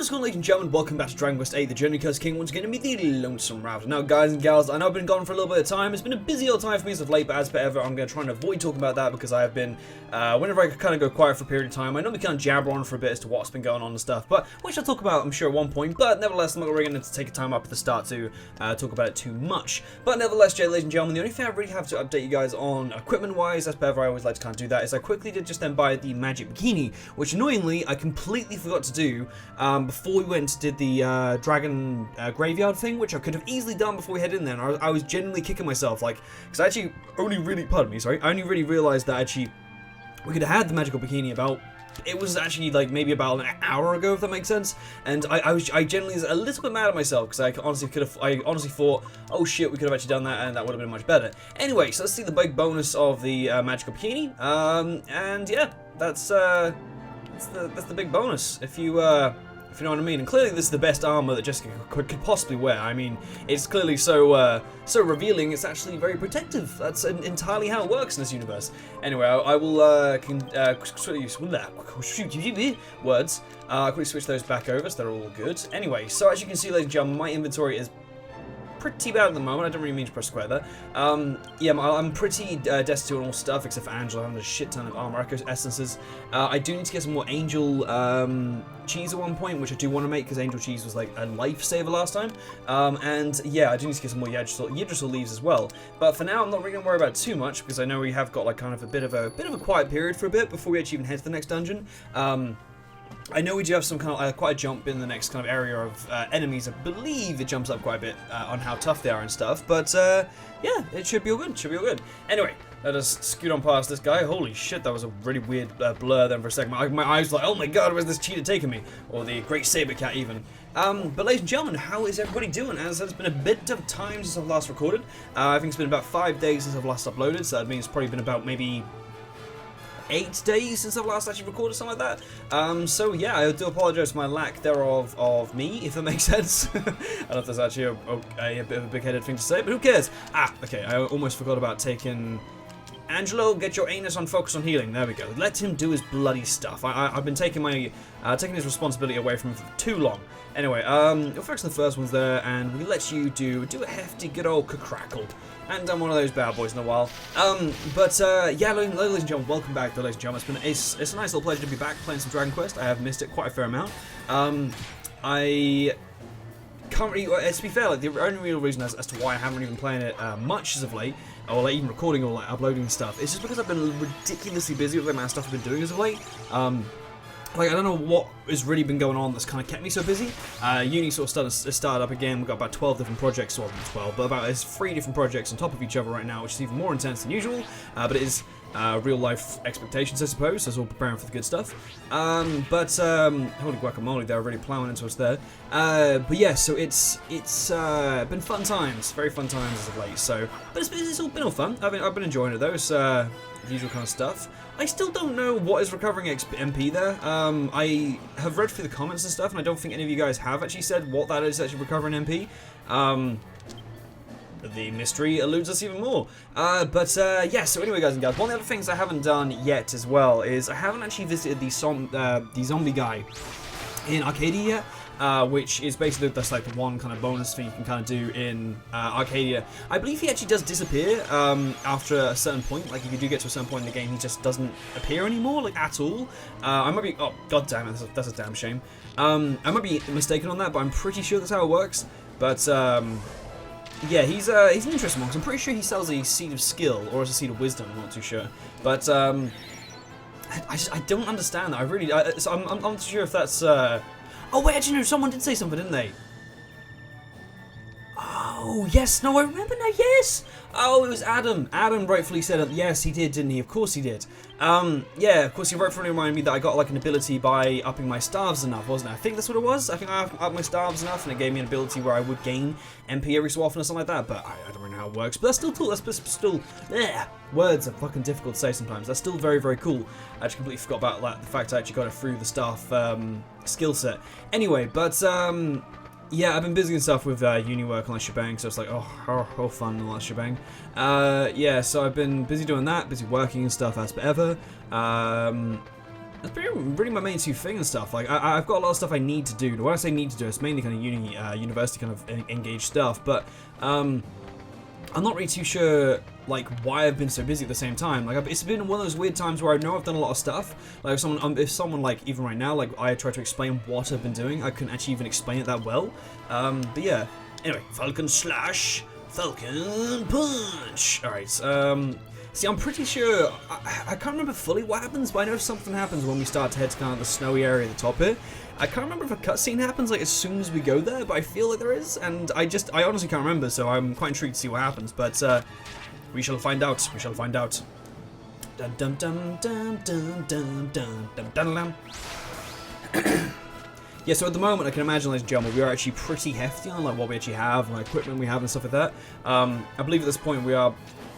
What's going on, ladies and gentlemen? Welcome back to Dragon Quest VIII, the Journey Curse King. Once again, to me, the TheLonesomeRavidor. Now, guys and gals, I know I've been gone for a little bit of time. It's been a busy old time for me as of late, but as per ever, I'm going to try and avoid talking about that because I have been, whenever I kind of go quiet for a period of time, I normally kind of jabber on for a bit as to what's been going on and stuff, but which I'll talk about, I'm sure, at one point. But nevertheless, I'm not really going to take a time up at the start to talk about it too much. But nevertheless, ladies and gentlemen, the only thing I really have to update you guys on equipment-wise, as per ever, I always like to kind of do that, is I quickly did just then buy the magic bikini, which annoyingly I completely forgot to do before we went and did the dragon graveyard thing, which I could have easily done before we head in there. And I was genuinely kicking myself, like, because I actually only really, pardon me, sorry, I only really realized that actually we could have had the magical bikini about, it was actually like maybe about an hour ago, if that makes sense. And I genuinely was a little bit mad at myself because I honestly thought, oh shit, we could have actually done that and that would have been much better. Anyway, so let's see the big bonus of the magical bikini. And yeah, that's the big bonus. If you know what I mean. And clearly this is the best armor that Jessica could possibly wear. I mean, it's clearly so revealing, it's actually very protective. That's entirely how it works in this universe. Anyway, I will quickly switch those back over so they're all good. Anyway, so as you can see, ladies and gentlemen, my inventory is pretty bad at the moment. I don't really mean to press square there. Yeah, I'm pretty destitute on all stuff except for Angela having a shit ton of armor echo essences. I do need to get some more angel cheese at one point, which I do want to make because angel cheese was like a lifesaver last time. And yeah, I do need to get some more Yggdrasil leaves as well. But for now, I'm not really going to worry about it too much because I know we have got like kind of a bit of a quiet period for a bit before we actually even head to the next dungeon. I know we do have some kind of quite a jump in the next kind of area of enemies. I believe it jumps up quite a bit on how tough they are and stuff. But yeah, it should be all good. Should be all good. Anyway, let us scoot on past this guy. Holy shit, that was a really weird blur then for a second. My eyes were like, oh my god, where's this cheetah taking me? Or the great saber cat even. But ladies and gentlemen, how is everybody doing? As it's been a bit of time since I've last recorded. I think it's been about 5 days since I've last uploaded. So that means it's probably been about maybe 8 days since I've last actually recorded something like that. So yeah, I do apologise for my lack thereof of me, if that makes sense. I don't know if that's actually a bit of a big-headed thing to say, but who cares? Ah, okay, I almost forgot about taking... Angelo, get your anus on focus on healing. There we go. Let him do his bloody stuff. I've been taking his responsibility away from him for too long. Anyway, we'll focus on the first ones there, and we let you do a hefty good old crackle. I haven't done one of those bad boys in a while. Yeah, ladies and gentlemen, welcome back to ladies and gentlemen. It's a nice little pleasure to be back playing some Dragon Quest. I have missed it quite a fair amount. I can't really, to be fair, like the only real reason as to why I haven't really been playing it much as of late, or like even recording or like uploading and stuff, it's just because I've been ridiculously busy with the amount of stuff I've been doing as of late. Like, I don't know what has really been going on that's kind of kept me so busy. Uni sort of started up again. We've got about 12 different projects, or 12, but about 3 different projects on top of each other right now, which is even more intense than usual. But it is real life expectations, I suppose, so it's all preparing for the good stuff. Holy guacamole, they're really plowing into us there. But yeah, so it's been fun times, very fun times as of late. So, but it's all been all fun. I've been enjoying it though. It's the usual kind of stuff. I still don't know what is recovering MP there. I have read through the comments and stuff, and I don't think any of you guys have actually said what that is actually recovering MP. The mystery eludes us even more. Yeah, so anyway, guys and gals, one of the other things I haven't done yet as well is I haven't actually visited the zombie guy in Arcadia yet. Which is basically that's like the one kind of bonus thing you can kind of do in Arcadia. I believe he actually does disappear after a certain point. Like if you do get to a certain point in the game, he just doesn't appear anymore, like at all. I might be, oh god damn it, that's a damn shame. I might be mistaken on that, but I'm pretty sure that's how it works. But yeah, he's an interesting one because I'm pretty sure he sells a seed of skill or as a seed of wisdom. I'm not too sure, but I don't understand that. I really, so I'm not sure if that's. Oh wait, actually no, someone did say something, didn't they? Oh, yes, no, I remember now, yes! Oh, it was Adam. Adam rightfully said it. Yes, he did, didn't he? Of course he did. Yeah, of course he rightfully reminded me that I got like an ability by upping my staves enough, wasn't it? I think that's what it was. I think I upped my staves enough and it gave me an ability where I would gain MP every so often or something like that, but I don't really know how it works. But that's still cool. That's still, words are fucking difficult to say sometimes. That's still very, very cool. I actually completely forgot about like, the fact I actually got it through the staff skill set. Anyway, but yeah, I've been busy and stuff with uni work on that shebang, so it's like, oh fun and all that shebang. Yeah, so I've been busy doing that, busy working and stuff as per ever. That's really my main two thing and stuff. Like, I've got a lot of stuff I need to do. When I say need to do, it's mainly kind of university kind of engaged stuff. But I'm not really too sure, like, why I've been so busy at the same time. Like, it's been one of those weird times where I know I've done a lot of stuff. Like, if someone like, even right now, like, I try to explain what I've been doing, I couldn't actually even explain it that well. But yeah. Anyway, Falcon Slash, Falcon Punch. All right. See, I'm pretty sure, I can't remember fully what happens, but I know something happens when we start to head to kind of the snowy area at the top here. I can't remember if a cutscene happens, like, as soon as we go there, but I feel like there is, and I honestly can't remember, so I'm quite intrigued to see what happens, but, we shall find out, we shall find out. Dun dun dun dun dun dun dun dun dun dun. Yeah, so at the moment, I can imagine, ladies and gentlemen, we are actually pretty hefty on, like, what we actually have, and, like, equipment we have and stuff like that. I believe at this point we are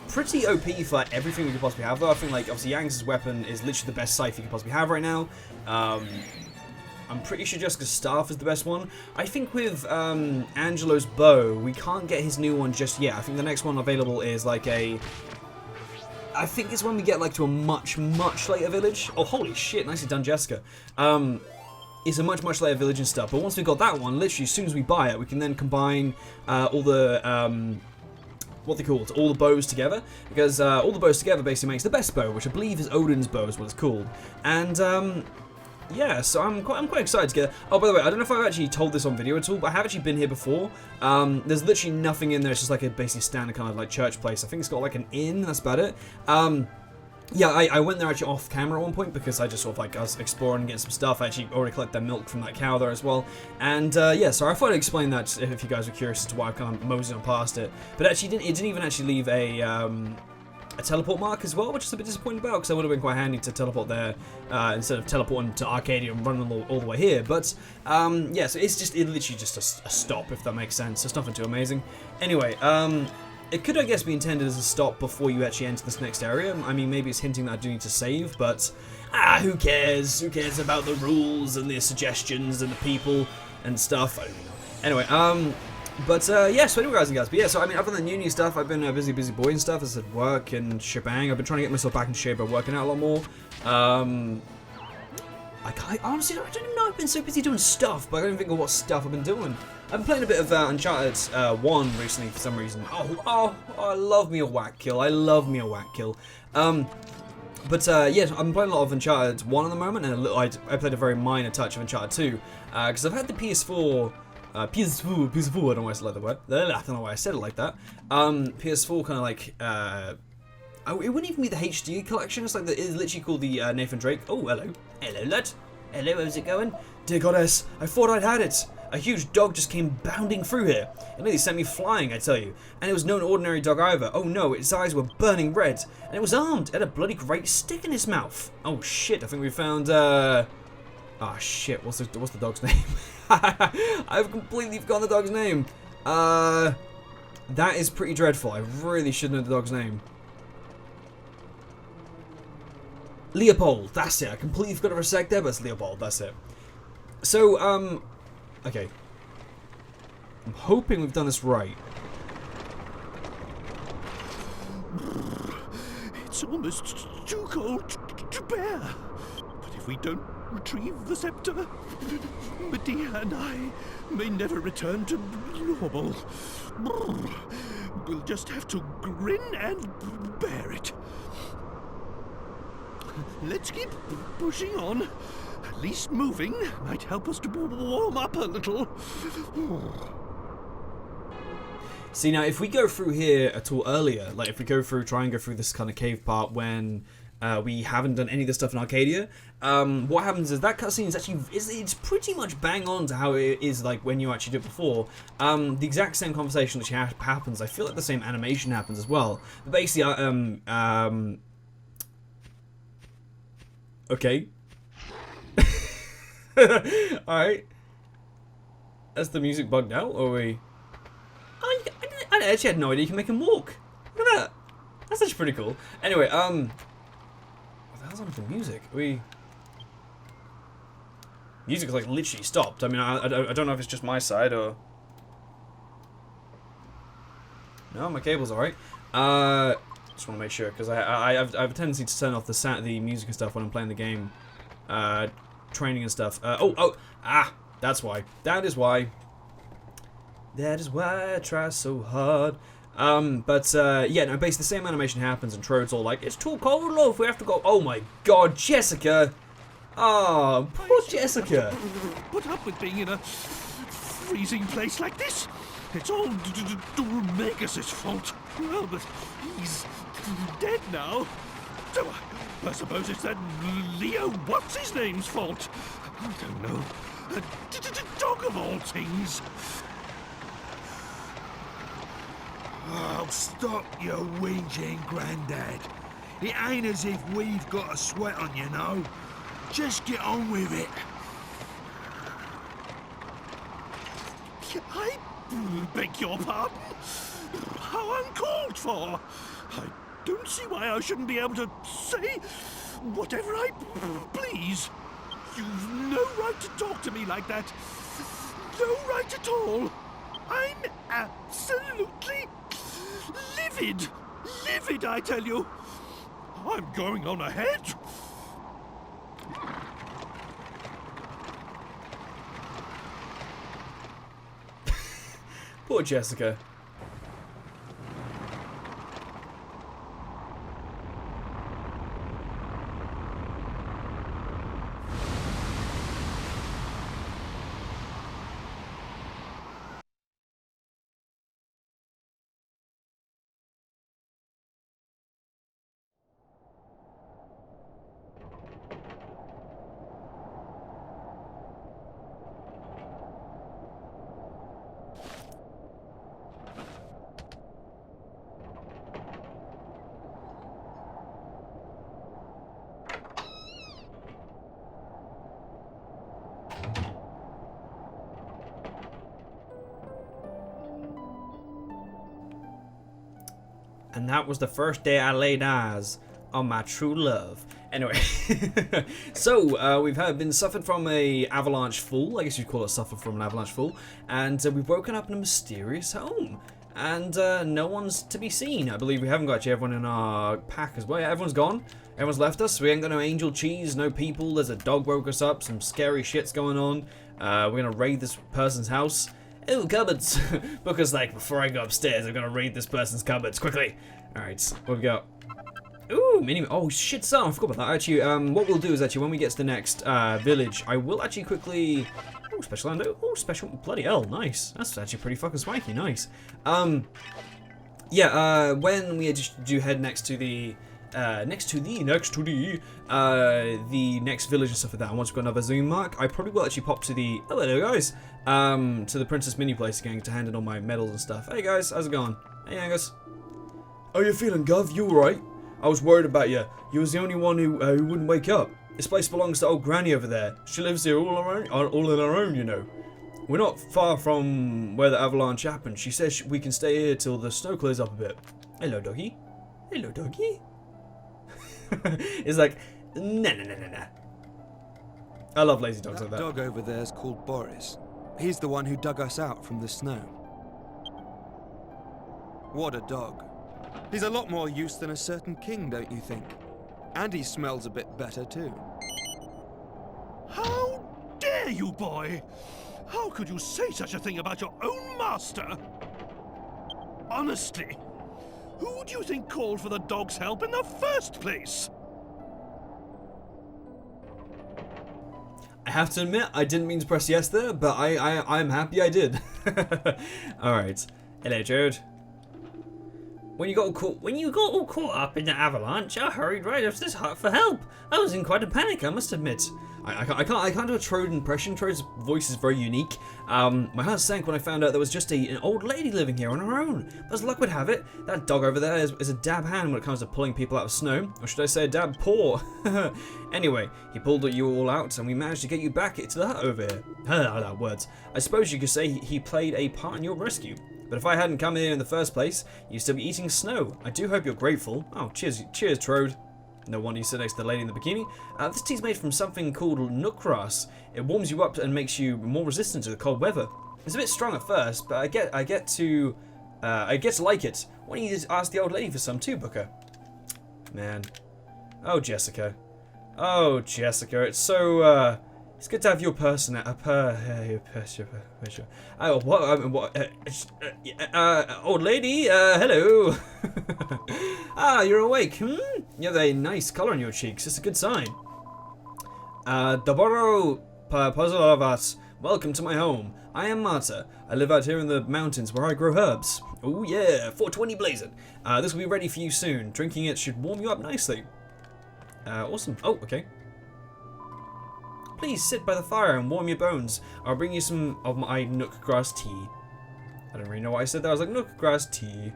pretty OP for everything we could possibly have, though. I think, like, obviously Yang's weapon is literally the best scythe you could possibly have right now. I'm pretty sure Jessica's staff is the best one. I think with Angelo's bow, we can't get his new one just yet. I think the next one available is like I think it's when we get like to a much later village. Oh, holy shit, nicely done, Jessica. It's a much later village and stuff. But once we got that one, literally as soon as we buy it, we can then combine all the what they call it, all the bows together, because all the bows together basically makes the best bow, which I believe is Odin's bow is what it's called. And yeah, so I'm quite excited to get it. Oh, by the way, I don't know if I've actually told this on video at all, but I have actually been here before. There's literally nothing in there. It's just like a basically standard kind of like church place. I think it's got like an inn. That's about it. Yeah, I went there actually off camera at one point because I just sort of like I was exploring and getting some stuff. I actually already collected that milk from that cow there as well. And yeah, so I thought I'd explain that if you guys were curious as to why I've kind of moseying on past it. But actually, it didn't even actually leave a teleport mark as well, which is a bit disappointing about because it would have been quite handy to teleport there instead of teleporting to Arcadia and running all the way here. But yeah, so it's literally just a stop, if that makes sense. It's nothing too amazing. Anyway, it could, I guess, be intended as a stop before you actually enter this next area. I mean, maybe it's hinting that I do need to save, but who cares? Who cares about the rules and the suggestions and the people and stuff? I don't know. Anyway, but yeah, so anyway, guys and gals. But yeah, so I mean, other than uni stuff, I've been a busy boy and stuff. As I said, work and shebang. I've been trying to get myself back in shape by working out a lot more. Honestly, I don't even know. I've been so busy doing stuff, but I don't even think of what stuff I've been doing. I've been playing a bit of Uncharted 1 recently for some reason. Oh, I love me a whack kill. I love me a whack kill. But yeah, I'm playing a lot of Uncharted 1 at the moment, and I played a very minor touch of Uncharted 2 because I've had the PS4. PS4, I don't know why I said like the word. I don't know why I said it like that. PS4 kind of like, it wouldn't even be the HD collection. It's like it's literally called the Nathan Drake. Oh, hello, lad. Hello, how's it going? Dear goddess, I thought I'd had it. A huge dog just came bounding through here. It nearly sent me flying, I tell you. And it was no ordinary dog either. Oh no, its eyes were burning red, and it was armed. It had a bloody great stick in its mouth. Oh shit, I think we found. Oh shit, what's the dog's name? I've completely forgotten the dog's name. That is pretty dreadful. I really should know the dog's name. Leopold, that's it. I completely forgot for a sec there, but it's Leopold, that's it. So, okay. I'm hoping we've done this right. It's almost too cold to bear. But if we don't retrieve the scepter, Medea and I may never return to normal. We'll just have to grin and bear it. Let's keep pushing on. At least moving might help us to warm up a little. See, now, if we go through here at all earlier, like if we try and go through this kind of cave part when we haven't done any of the stuff in Arcadia, what happens is that cutscene is actually, it's pretty much bang on to how it is like when you actually did it before. The exact same conversation that happens, I feel like the same animation happens as well. But basically, okay. Alright. Has the music bugged out, or are we... I actually had no idea you can make him walk. Look at that. That's actually pretty cool. Anyway, what the hell's on with the music? Music is like literally stopped. I mean, I don't know if it's just my side or... No, my cable's alright. Just want to make sure, because I have a tendency to turn off the music and stuff when I'm playing the game. training and stuff. That's why. That is why I try so hard. Yeah, no, basically the same animation happens, and Trode's all like, "It's too cold, love, we have to go." Oh my god, Jessica! Oh, poor Jessica. Put up with being in a freezing place like this. It's all Dhoulmagus' fault. Well, but he's dead now. So I suppose it's that Leo what's-his-name's fault. I don't know. A dog of all things. Oh, stop your whinging, Grandad. It ain't as if we've got a sweat on, you know. Just get on with it. I beg your pardon? How uncalled for. I don't see why I shouldn't be able to say whatever I please. You've no right to talk to me like that. No right at all. I'm absolutely livid. Livid, I tell you. I'm going on ahead. Poor Jessica. And that was the first day I laid eyes on my true love. Anyway, so we've been suffered from a avalanche fall. I guess you'd call it suffered from an avalanche fall. And we've woken up in a mysterious home. And no one's to be seen. I believe we haven't got actually everyone in our pack as well. Yeah, everyone's gone. Everyone's left us. We ain't got no angel cheese, no people. There's a dog woke us up. Some scary shit's going on. We're going to raid this person's house. Ooh, cupboards. Because, like, before I go upstairs, I'm gonna raid this person's cupboards quickly. Alright, what we got? Ooh, mini. Oh, shit, son. I forgot about that. Actually, what we'll do is actually, when we get to the next village, I will actually quickly. Oh, special lando. Oh, special. Bloody hell, nice. That's actually pretty fucking swanky. Nice. Yeah, when we just do head next to the. The next village and stuff like that, and once we've got another zoom mark, I probably will actually pop to the, oh hello guys, to the Princess Mini place again to hand in all my medals and stuff. Hey guys, how's it going? Hey Angus. How you feeling, Gov? You alright? I was worried about you. You was the only one who wouldn't wake up. This place belongs to old Granny over there. She lives here all on her own, you know. We're not far from where the avalanche happened. She says we can stay here till the snow clears up a bit. Hello, doggy. Hello, doggy. It's like, nah. I love lazy dogs like that. That dog over there is called Boris. He's the one who dug us out from the snow. What a dog. He's a lot more use than a certain king, don't you think? And he smells a bit better too. How dare you, boy? How could you say such a thing about your own master? Honestly. Who do you think called for the dog's help in the first place? I have to admit, I didn't mean to press yes there, but I'm happy I did. Alright. Hello, Jared. When you got all caught up in the avalanche, I hurried right up to this hut for help. I was in quite a panic, I must admit. I can't do a Trode impression. Trode's voice is very unique. My heart sank when I found out there was just an old lady living here on her own. But as luck would have it, that dog over there is a dab hand when it comes to pulling people out of snow. Or should I say a dab paw? Anyway, he pulled you all out and we managed to get you back to the hut over here. Words. I suppose you could say he played a part in your rescue. But if I hadn't come here in the first place, you'd still be eating snow. I do hope you're grateful. Oh, cheers, Trode. No wonder you sit next to the lady in the bikini. This tea's made from something called nookgrass. It warms you up and makes you more resistant to the cold weather. It's a bit strong at first, but I get to like it. Why don't you just ask the old lady for some too, Booker? Man. Oh, Jessica. Oh, Jessica, it's so, it's good to have your person Oh, old lady, hello. Ah, you're awake, You have a nice color on your cheeks, it's a good sign. Doboro Pozolavat, welcome to my home. I am Marta. I live out here in the mountains where I grow herbs. Oh yeah, 420 blazing. This will be ready for you soon. Drinking it should warm you up nicely. Awesome. Oh, okay. Please sit by the fire and warm your bones. I'll bring you some of my nook grass tea. I don't really know why I said that. I was like, nook grass tea.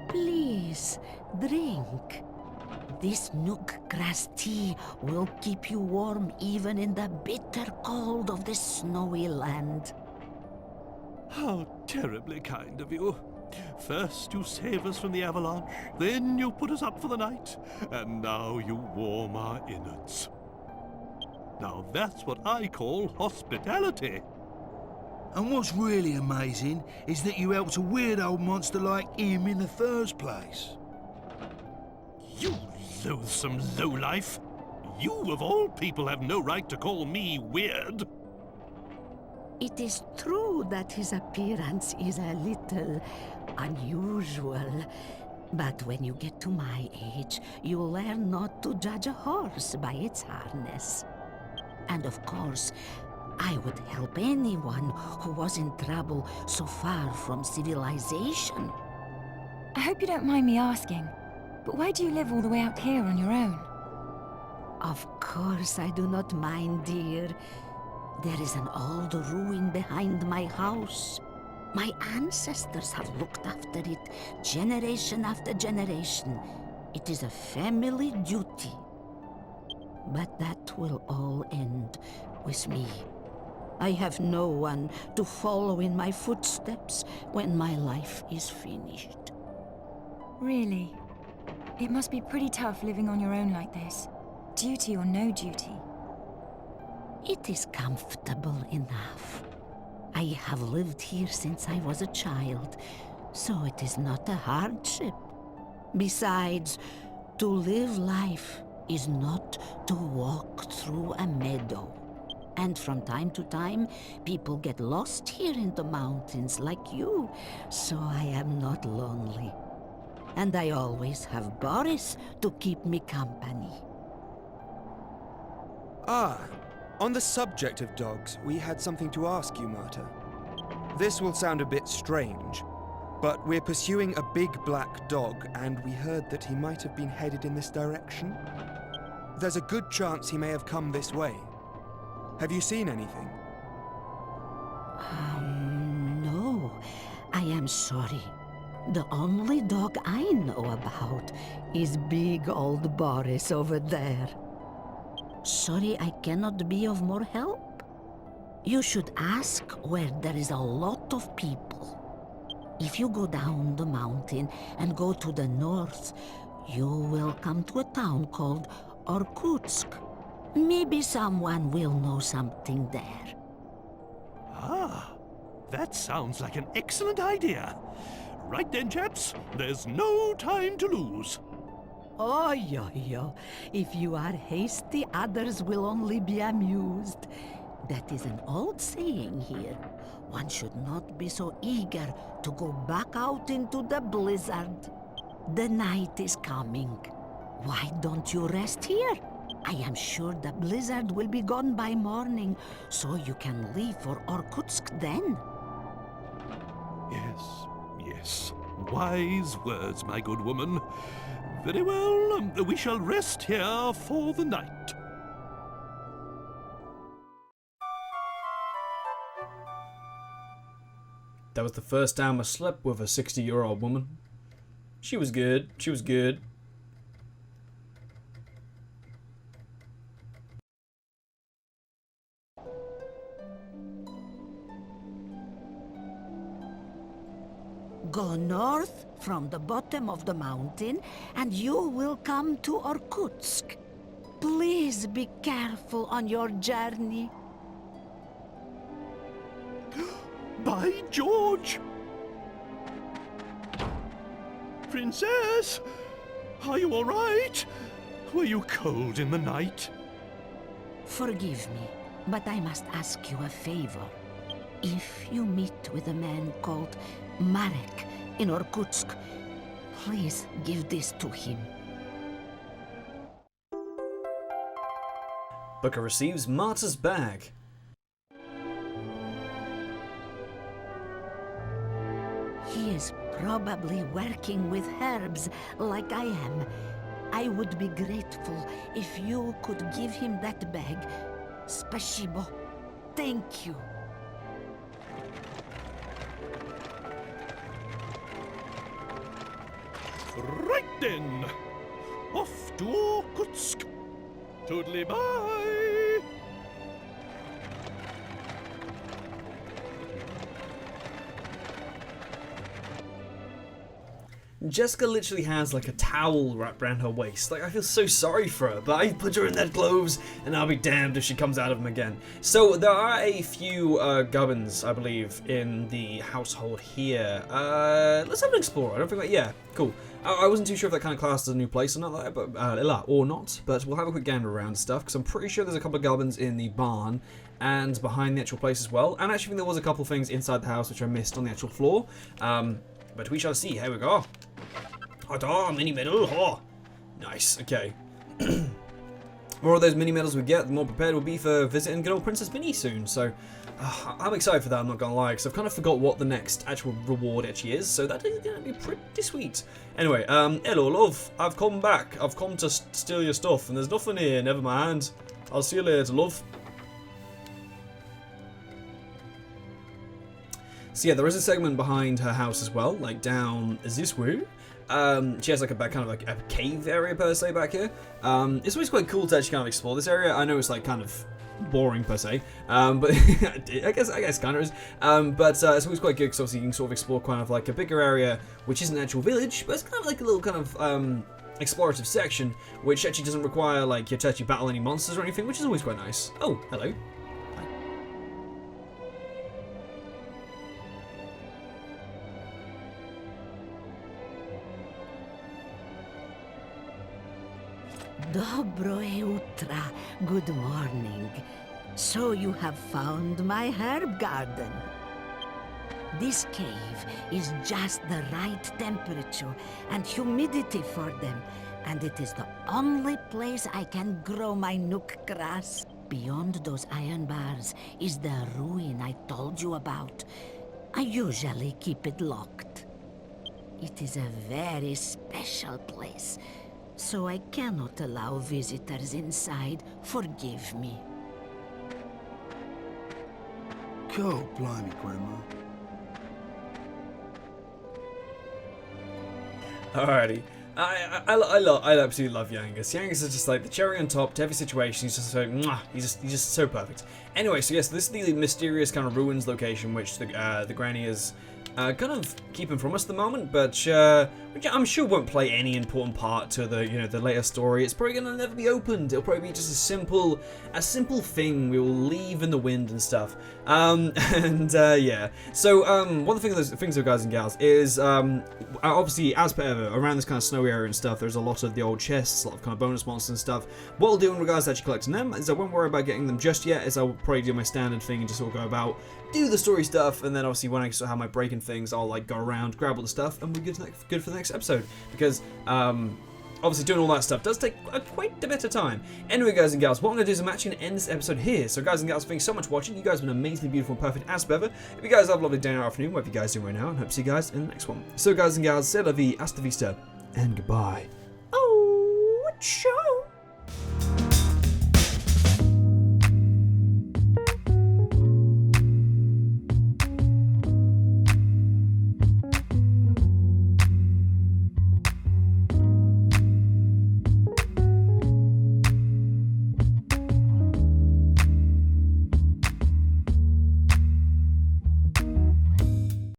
Please, drink. This nook grass tea will keep you warm even in the bitter cold of this snowy land. How terribly kind of you. First you save us from the avalanche, then you put us up for the night, and now you warm our innards. Now that's what I call hospitality. And what's really amazing is that you helped a weird old monster like him in the first place. You loathsome lowlife! You of all people have no right to call me weird. It is true that his appearance is a little unusual, but when you get to my age, you learn not to judge a horse by its harness. And of course, I would help anyone who was in trouble so far from civilization. I hope you don't mind me asking, but why do you live all the way out here on your own? Of course I do not mind, dear. There is an old ruin behind my house. My ancestors have looked after it generation after generation. It is a family duty. But that will all end with me. I have no one to follow in my footsteps when my life is finished. Really? It must be pretty tough living on your own like this. Duty or no duty. It is comfortable enough. I have lived here since I was a child, so it is not a hardship. Besides, to live life is not to walk through a meadow. And from time to time, people get lost here in the mountains like you, so I am not lonely. And I always have Boris to keep me company. Ah, on the subject of dogs, we had something to ask you, Marta. This will sound a bit strange, but we're pursuing a big black dog, and we heard that he might have been headed in this direction. There's a good chance he may have come this way. Have you seen anything? No, I am sorry. The only dog I know about is big old Boris over there. Sorry, I cannot be of more help. You should ask where there is a lot of people. If you go down the mountain and go to the north, you will come to a town called Irkutsk. Maybe someone will know something there. Ah, that sounds like an excellent idea. Right then, chaps, there's no time to lose. Oh, yo. If you are hasty, others will only be amused. That is an old saying here. One should not be so eager to go back out into the blizzard. The night is coming. Why don't you rest here? I am sure the blizzard will be gone by morning, so you can leave for Irkutsk then. Yes. Wise words, my good woman. Very well, we shall rest here for the night. That was the first time I slept with a 60-year-old woman. She was good. Go north from the bottom of the mountain, and you will come to Irkutsk. Please be careful on your journey. By George! Princess! Are you all right? Were you cold in the night? Forgive me, but I must ask you a favor. If you meet with a man called Marek in Irkutsk, please give this to him. Booker receives Marta's bag. He is probably working with herbs like I am. I would be grateful if you could give him that bag. Spasibo. Thank you. Right then! Off to Irkutsk! Toodly bye! Jessica literally has like a towel wrapped around her waist. Like, I feel so sorry for her, but I put her in that gloves and I'll be damned if she comes out of them again. So there are a few gubbins, I believe, in the household here. Let's have an explore. I don't think yeah, cool. I wasn't too sure if that kind of class is a new place or not, but or not, but we'll have a quick gander around stuff, because I'm pretty sure there's a couple of gubbins in the barn and behind the actual place as well. And actually, I think there was a couple of things inside the house which I missed on the actual floor. But we shall see. Here we go. Oh, mini medal. Oh, nice. Okay. The more of those mini medals we get, the more prepared we'll be for visiting good old Princess Minnie soon. So I'm excited for that, I'm not gonna lie, because I've kind of forgot what the next actual reward actually is. So that is gonna be pretty sweet. Anyway, hello, love. I've come back. I've come to steal your stuff, and there's nothing here. Never mind. I'll see you later, love. So yeah, there is a segment behind her house as well, like down this way. She has like a kind of like a cave area per se back here. It's always quite cool to actually kind of explore this area. I know it's like kind of boring per se, but I guess kind of is. But it's always quite good because obviously you can sort of explore kind of like a bigger area, which isn't an actual village, but it's kind of like a little kind of explorative section, which actually doesn't require like you to actually battle any monsters or anything, which is always quite nice. Oh, hello. Dobro jutra, good morning. So you have found my herb garden. This cave is just the right temperature and humidity for them, and it is the only place I can grow my nook grass. Beyond those iron bars is the ruin I told you about. I usually keep it locked. It is a very special place, so I cannot allow visitors inside. Forgive me. God blimey, Grandma. Alrighty. I absolutely love Yangus. Yangus is just like the cherry on top to every situation. He's just so, mwah, he's just so perfect. Anyway, so yes, this is the mysterious kind of ruins location which the granny is kind of keeping from us at the moment, but which I'm sure won't play any important part to the the later story. It's probably gonna never be opened. It'll probably be just a simple thing we will leave in the wind and stuff. Yeah. So one of the things though, guys and gals, is obviously as per ever around this kind of snowy area and stuff, there's a lot of the old chests, a lot of kind of bonus monsters and stuff. What I'll do in regards to actually collecting them is I won't worry about getting them just yet, as I'll probably do my standard thing and just sort of go about, do the story stuff, and then obviously when I sort of have my break and things, I'll like go around, grab all the stuff, and we're good for the next episode. Because obviously doing all that stuff does take quite a bit of time. Anyway, guys and gals, what I'm going to do is I'm actually going to end this episode here. So guys and gals, thanks so much for watching. You guys have been amazingly beautiful and perfect as per ever. If you guys have a lovely day or afternoon, whatever you guys do right now, and hope to see you guys in the next one. So guys and gals, c'est la vie, hasta vista, and goodbye. Oh, ciao.